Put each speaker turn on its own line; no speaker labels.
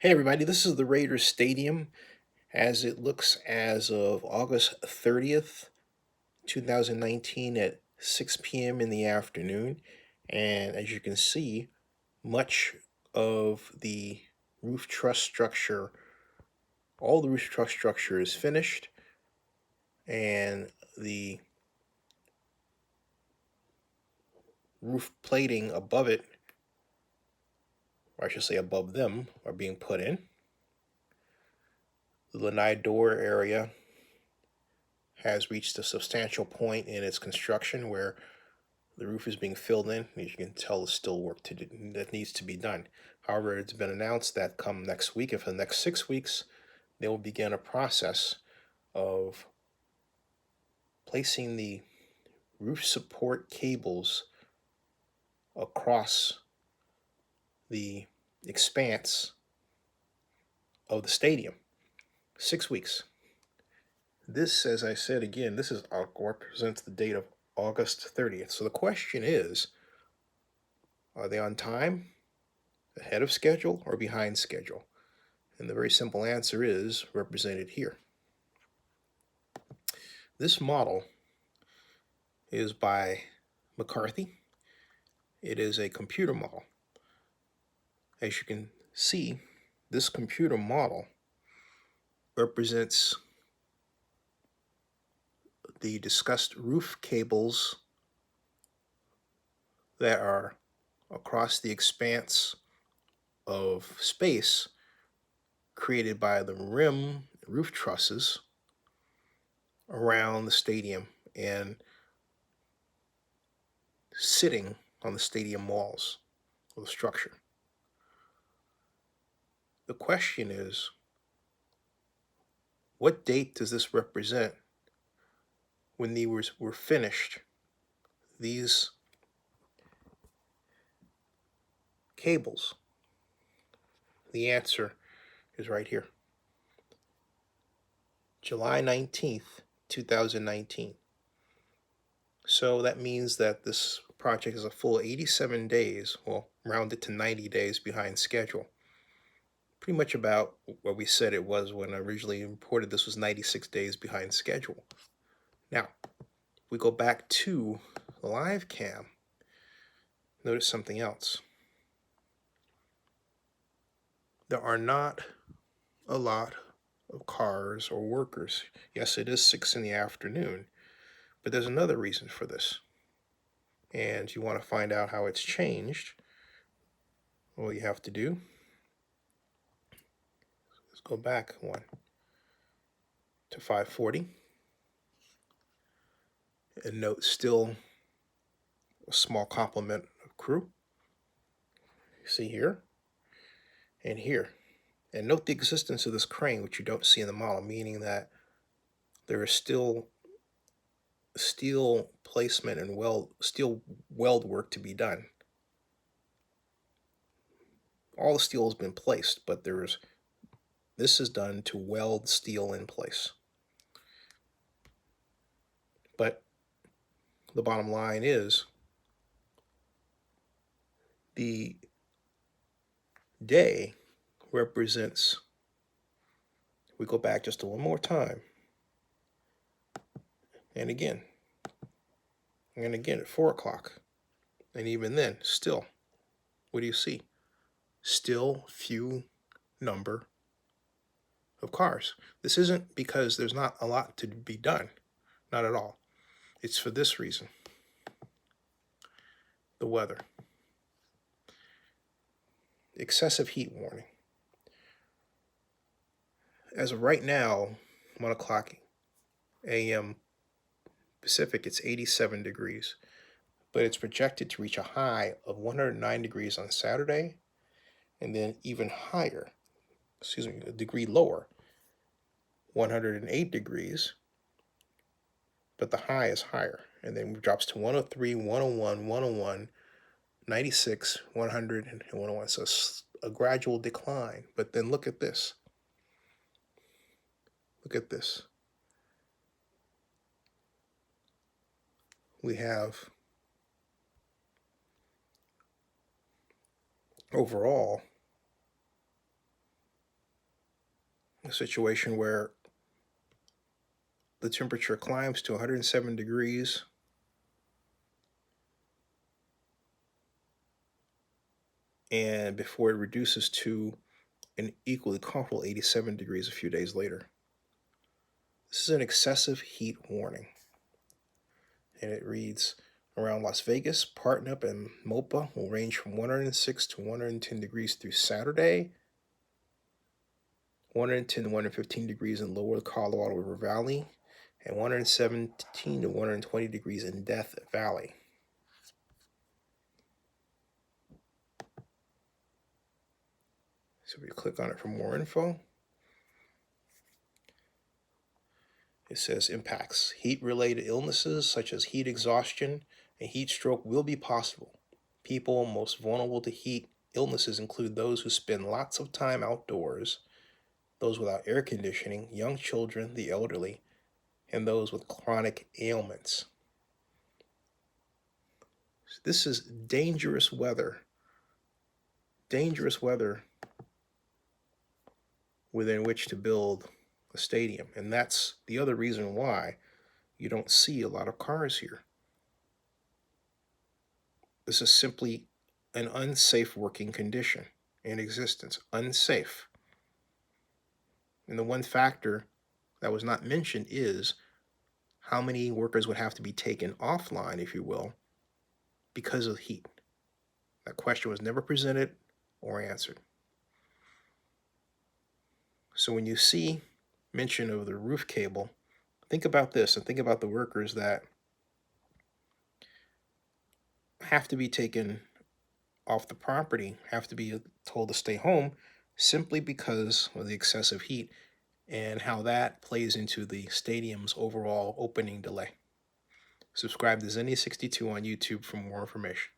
Hey everybody, this is the Raiders Stadium as it looks as of August 30th, 2019 at 6 p.m. in the afternoon. And as you can see, much of the roof truss structure, all the roof truss structure is finished, and the roof plating above it, or I should say above them, are being put in. The lanai door area has reached a substantial point in its construction where the roof is being filled in. As you can tell, there's still work to do that needs to be done. However, it's been announced that come next week, and for the next 6 weeks, they will begin a process of placing the roof support cables across the expanse of the stadium. 6 weeks. This, as I said again, this is represents the date of August 30th. So the question is, are they on time, ahead of schedule, or behind schedule? And the very simple answer is represented here. This model is by McCarthy. It is a computer model. As you can see, this computer model represents the discussed roof cables that are across the expanse of space created by the rim roof trusses around the stadium and sitting on the stadium walls of the structure. The question is, what date does this represent when these were finished? These cables. The answer is right here. July 19th, 2019. So that means that this project is a full 87 days, well, rounded to 90 days behind schedule. Pretty much about what we said it was when I originally reported this was 96 days behind schedule. Now, if we go back to the live cam, notice something else. There are not a lot of cars or workers. Yes, it is 6 in the afternoon, but there's another reason for this. And you want to find out how it's changed, all you have to do is go back one to 540 and note still a small complement of crew. See here and here. And note the existence of this crane, which you don't see in the model, meaning that there is still steel placement and steel weld work to be done. All the steel has been placed, but this is done to weld steel in place. But the bottom line is the day represents, we go back just one more time, and again at 4 o'clock, and even then, still, what do you see? Still few number of cars. This isn't because there's not a lot to be done, not at all. It's for this reason: the weather. Excessive heat warning. As of right now, 1 o'clock a.m. Pacific, it's 87 degrees, but it's projected to reach a high of 109 degrees on Saturday, and then even higher, a degree lower, 108 degrees, but the high is higher, and then it drops to 103, 101, 101, 96, 100, and 101. So it's a gradual decline. But then look at this. Look at this. We have overall a situation where the temperature climbs to 107 degrees and before it reduces to an equally comfortable 87 degrees a few days later. This is an excessive heat warning. And it reads, around Las Vegas, Partnup and Mopa will range from 106 to 110 degrees through Saturday, 110 to 115 degrees in lower Colorado River Valley, and 117 to 120 degrees in Death Valley. So if you click on it for more info, it says impacts. Heat-related illnesses such as heat exhaustion and heat stroke will be possible. People most vulnerable to heat illnesses include those who spend lots of time outdoors, those without air conditioning, young children, the elderly, and those with chronic ailments. This is dangerous weather within which to build a stadium. And that's the other reason why you don't see a lot of cars here. This is simply an unsafe working condition in existence. Unsafe. And the one factor that was not mentioned is how many workers would have to be taken offline, if you will, because of heat. That question was never presented or answered. So when you see mention of the roof cable, think about this and think about the workers that have to be taken off the property, have to be told to stay home simply because of the excessive heat and how that plays into the stadium's overall opening delay. Subscribe to Zenny62 on YouTube for more information.